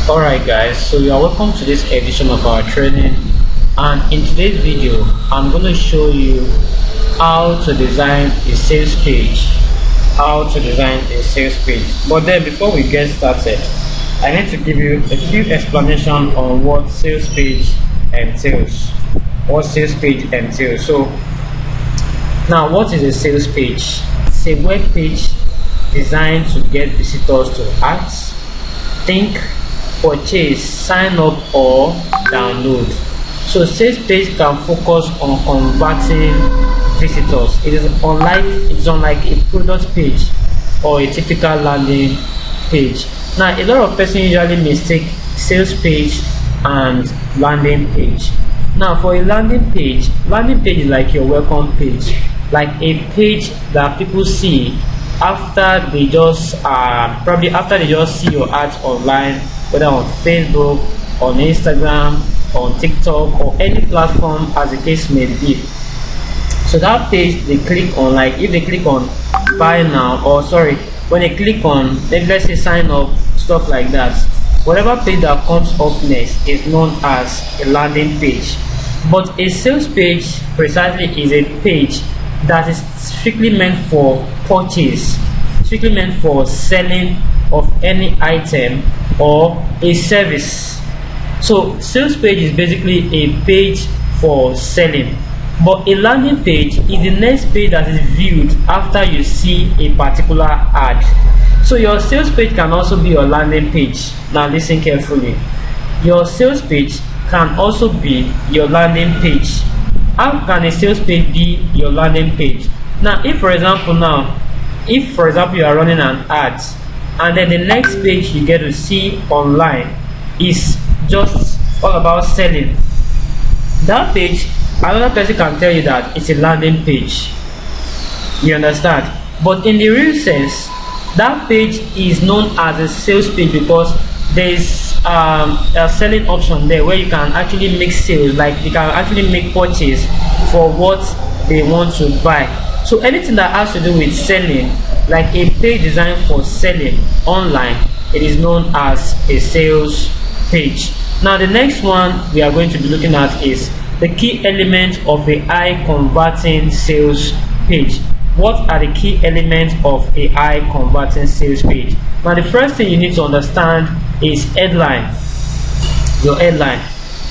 Alright guys, so you are welcome to this edition of our training, and in today's video I'm going to show you how to design a sales page. But then before we get started, I need to give you a few explanation on what sales page entails. So now, what is a sales page? It's a web page designed to get visitors to act, think, purchase, sign up or download. So sales page can focus on converting visitors. It's unlike a product page or a typical landing page. Now a lot of persons usually mistake sales page and landing page. Now for a landing page is like your welcome page, like a page that people see after they just see your ads online, whether on Facebook, on Instagram, on TikTok, or any platform as the case may be. So that page they click on, like if they click on buy now, when they click on, let's say sign up, stuff like that, whatever page that comes up next is known as a landing page. But a sales page precisely is a page that is strictly meant for purchase, strictly meant for selling of any item or a service. So sales page is basically a page for selling, but a landing page is the next page that is viewed after you see a particular ad. So your sales page can also be your landing page. Now listen carefully. Your sales page can also be your landing page. How can a sales page be your landing page? Now if for example you are running an ad, and then the next page you get to see online is just all about selling, that page, another person can tell you that it's a landing page. You understand? But in the real sense, that page is known as a sales page because there is a selling option there where you can actually make sales, like you can actually make purchase for what they want to buy. So anything that has to do with selling, like a page designed for selling online, it is known as a sales page. Now the next one we are going to be looking at is the key elements of a high converting sales page. What are the key elements of a high converting sales page? Now the first thing you need to understand is headline. Your headline.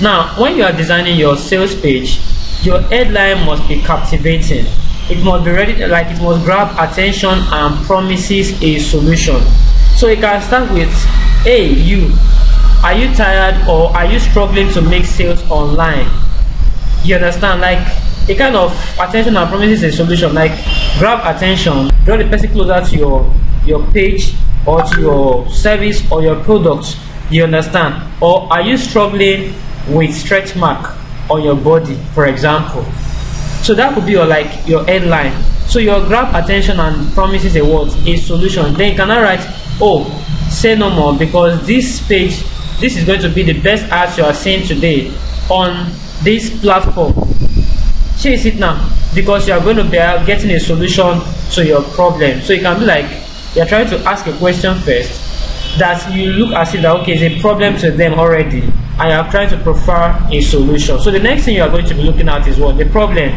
Now when you are designing your sales page, your headline must be captivating. It must be ready, like it must grab attention and promises a solution. So you can start with, hey you, are you tired or are you struggling to make sales online? You understand? Like a kind of attention and promises a solution, like grab attention, draw the person closer to your page or to your service or your product. You understand? Or are you struggling with stretch mark on your body, for example? So that could be your headline. So your grab attention and promises a solution. Then you cannot write, oh, say no more, because this page, this is going to be the best ads you are seeing today on this platform. Chase it now, because you are going to be getting a solution to your problem. So you can be like, you are trying to ask a question first that you look as if that, okay, it's a problem to them already, and you are trying to prefer a solution. So the next thing you are going to be looking at is what? The problem,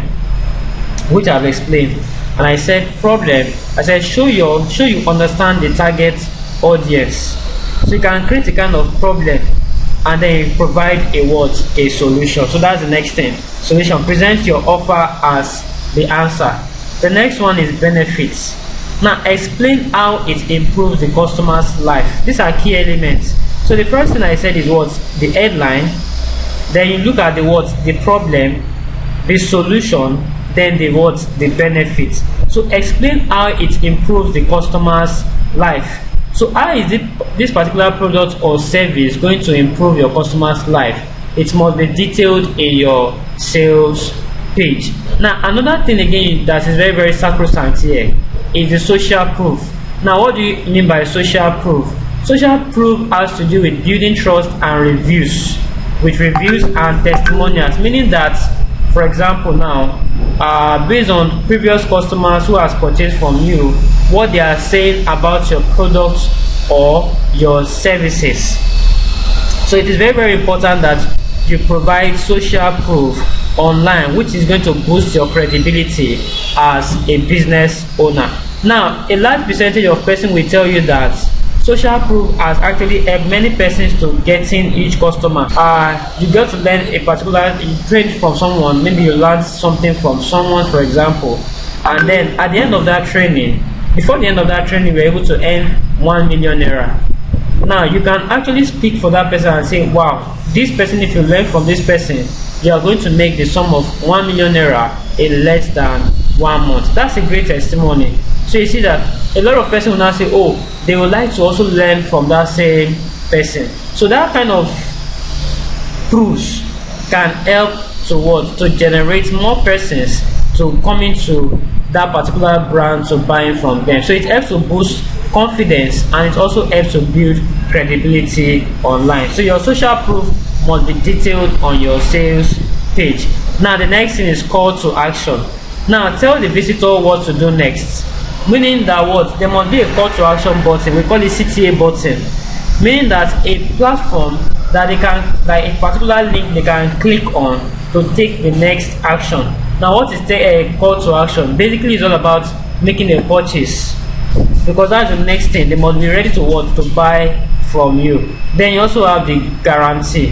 which I've explained. And I said problem, I said show you understand the target audience. So you can create a kind of problem and then provide a solution. So that's the next thing. Solution. Present your offer as the answer. The next one is benefits. Now explain how it improves the customer's life. These are key elements. So the first thing I said is what? The headline. Then you look at the problem, the solution, then the benefits. So explain how it improves the customer's life. So how is this particular product or service going to improve your customer's life? It must be detailed in your sales page. Now another thing again that is very, very sacrosanct here is the social proof. Now what do you mean by social proof? Social proof has to do with building trust and reviews, and testimonials, meaning that, for example, now based on previous customers who has purchased from you, what they are saying about your products or your services. So it is very, very important that you provide social proof online, which is going to boost your credibility as a business owner. Now, a large percentage of person will tell you that social proof has actually helped many persons to getting each customer. You get to learn a particular, you train from someone, maybe you learn something from someone, for example, and then at the end of that training, before the end of that training, you're able to earn 1 million naira. Now you can actually speak for that person and say, wow, this person, if you learn from this person, you are going to make the sum of 1 million naira in less than 1 month. That's a great testimony. So you see that a lot of persons will now say, oh, they would like to also learn from that same person. So that kind of proofs can help to what? To generate more persons to come into that particular brand to buying from them. So it helps to boost confidence, and it also helps to build credibility online. So your social proof must be detailed on your sales page. Now the next thing is call to action. Now tell the visitor what to do next, meaning that what, there must be a call to action button. We call it CTA button, meaning that a platform that they can, like a particular link they can click on to take the next action. Now what is a call to action? Basically it's all about making a purchase, because that's the next thing. They must be ready to what? To buy from you. Then you also have the guarantee.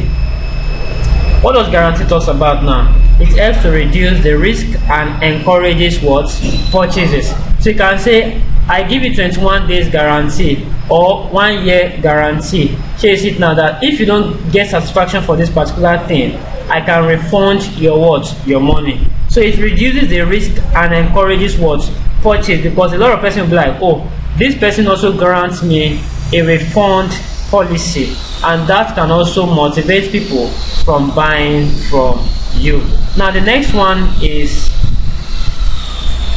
What does guarantee talks about now? It helps to reduce the risk and encourages what? Purchases. So you can say, I give you 21 days guarantee or 1 year guarantee. Chase it now that if you don't get satisfaction for this particular thing, I can refund your what? Your money. So it reduces the risk and encourages what? Purchase, because a lot of person will be like, oh, this person also grants me a refund policy, and that can also motivate people from buying from you. Now the next one is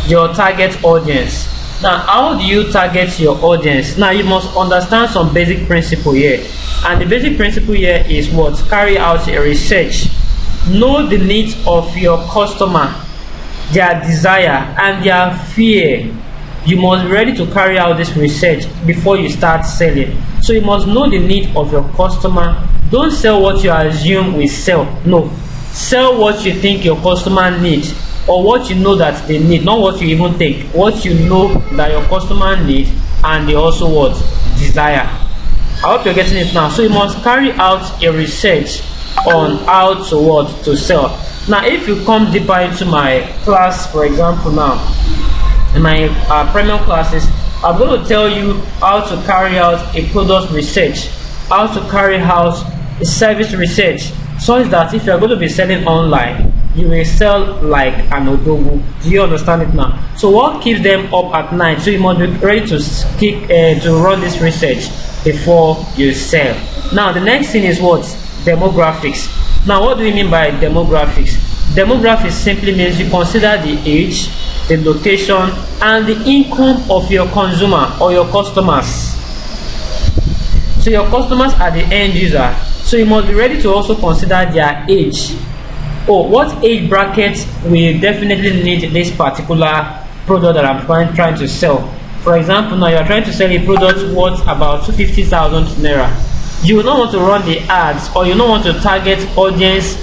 your target audience. Now how do you target your audience? Now you must understand some basic principle here, and the basic principle here is what? Carry out a research. Know the needs of your customer, their desire and their fear. You must be ready to carry out this research before you start selling. So you must know the need of your customer. Don't sell what you assume will sell. No, sell what you think your customer needs, or what you know that they need, not what you even think, what you know that your customer needs and they also what? Desire. I hope you're getting it now. So you must carry out a research on how to what? To sell. Now if you come deeper into my class, for example, now in my premium classes, I'm going to tell you how to carry out a product research, how to carry out a service research, so that if you're going to be selling online, you will sell like an odogu. Do you understand it now? So what keeps them up at night? So you must be ready to run this research before you sell. Now the next thing is what? Demographics. Now what do we mean by demographics? Demographics simply means you consider the age, the location and the income of your consumer or your customers. So your customers are the end user, so you must be ready to also consider their age. Oh, what age bracket will definitely need this particular product that I'm trying to sell. For example, now you are trying to sell a product worth about 250,000 naira. You will not want to run the ads, or you don't want to target audience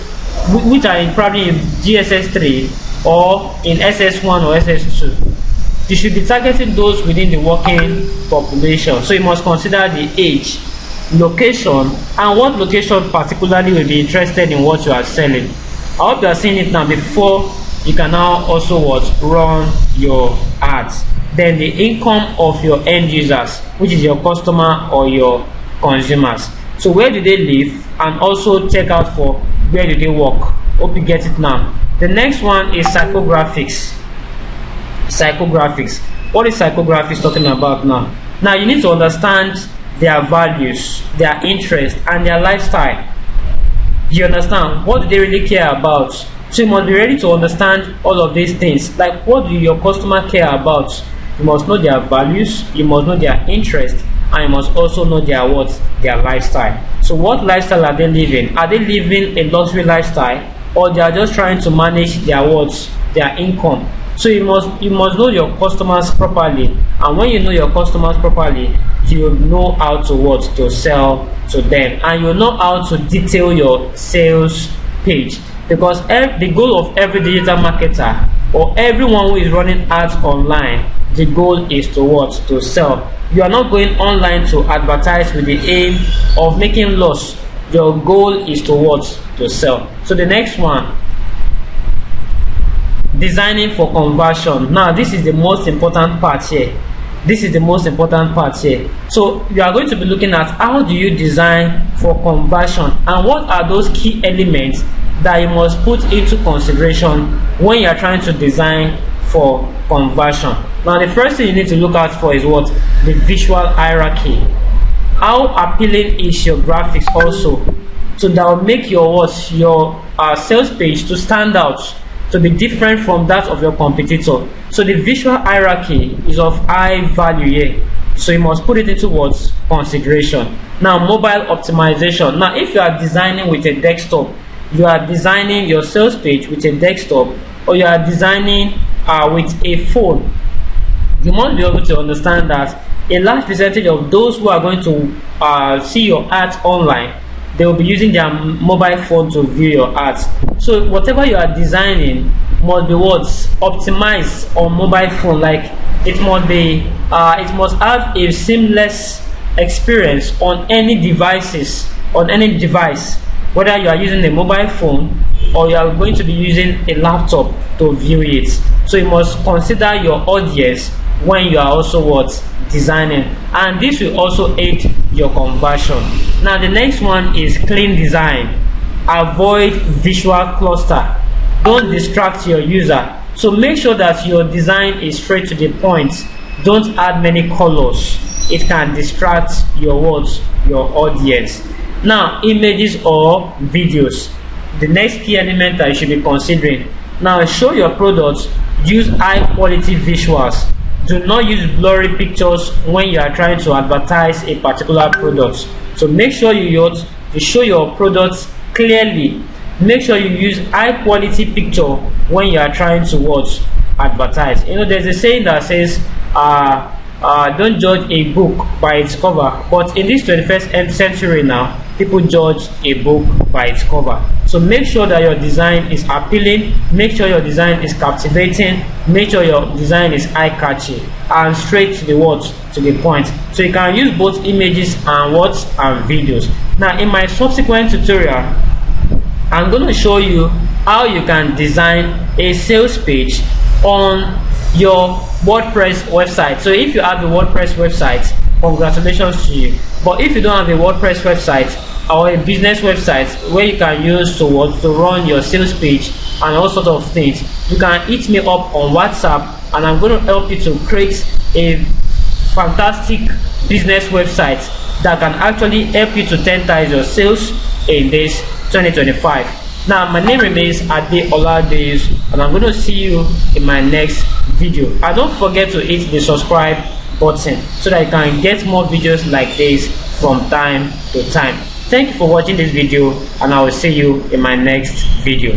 which are probably in GSS3 or in SS1 or SS2. You should be targeting those within the working population. So you must consider the age, location, and what location particularly will be interested in what you are selling. I hope you are seeing it now before you can now also run your ads. Then the income of your end users, which is your customer or your consumers. So where do they live, and also check out for where do they work. Hope you get it now. The next one is psychographics. Psychographics. What is psychographics talking about now? Now you need to understand their values, their interests, and their lifestyle. Do you understand? What do they really care about? So you must be ready to understand all of these things. Like, what do your customer care about? You must know their values, you must know their interests, and you must also know their their lifestyle. So what lifestyle are they living? Are they living a luxury lifestyle, or they are just trying to manage their their income? So you must know your customers properly, and when you know your customers properly, you know how to what to sell to them, and you know how to detail your sales page. Because the goal of every digital marketer or everyone who is running ads online, the goal is to what? To sell. You are not going online to advertise with the aim of making loss. Your goal is to what? To sell. So the next one, designing for conversion. Now this is the most important part here. This is the most important part here. So you are going to be looking at how do you design for conversion, and what are those key elements that you must put into consideration when you are trying to design for conversion. Now the first thing you need to look out for is what? The visual hierarchy. How appealing is your graphics also, so that will make your sales page to stand out, to be different from that of your competitor. So the visual hierarchy is of high value here, so you must put it into what? Consideration. Now mobile optimization. Now if you are designing with a desktop, you are designing your sales page with a desktop, or you are designing with a phone, you must be able to understand that a large percentage of those who are going to see your ads online, they will be using their mobile phone to view your ads. So whatever you are designing must be what? Optimized on mobile phone. Like it must have a seamless experience on any devices, on any device, whether you are using a mobile phone or you are going to be using a laptop to view it. So you must consider your audience when you are also what? Designing, and this will also aid your conversion. Now the next one is clean design. Avoid visual cluster. Don't distract your user. So make sure that your design is straight to the point. Don't add many colors. It can distract your audience. Now images or videos. The next key element that you should be considering. Now show your products. Use high quality visuals. Do not use blurry pictures when you are trying to advertise a particular product. So make sure you show your products clearly. Make sure you use high quality picture when you are trying to advertise. There's a saying that says don't judge a book by its cover, but in this 21st century now, people judge a book by its cover. So make sure that your design is appealing, make sure your design is captivating, make sure your design is eye-catchy and straight to the point. So you can use both images and videos. Now in my subsequent tutorial, I'm going to show you how you can design a sales page on your WordPress website. So if you have a WordPress website, congratulations to you. But if you don't have a WordPress website or a business website where you can use to run your sales page and all sorts of things, you can hit me up on WhatsApp, and I'm going to help you to create a fantastic business website that can actually help you to 10 times your sales in this 2025. Now my name remains Ade Oladeus, and I'm going to see you in my next video. And don't forget to hit the subscribe button so that you can get more videos like this from time to time. Thank you for watching this video, and I will see you in my next video.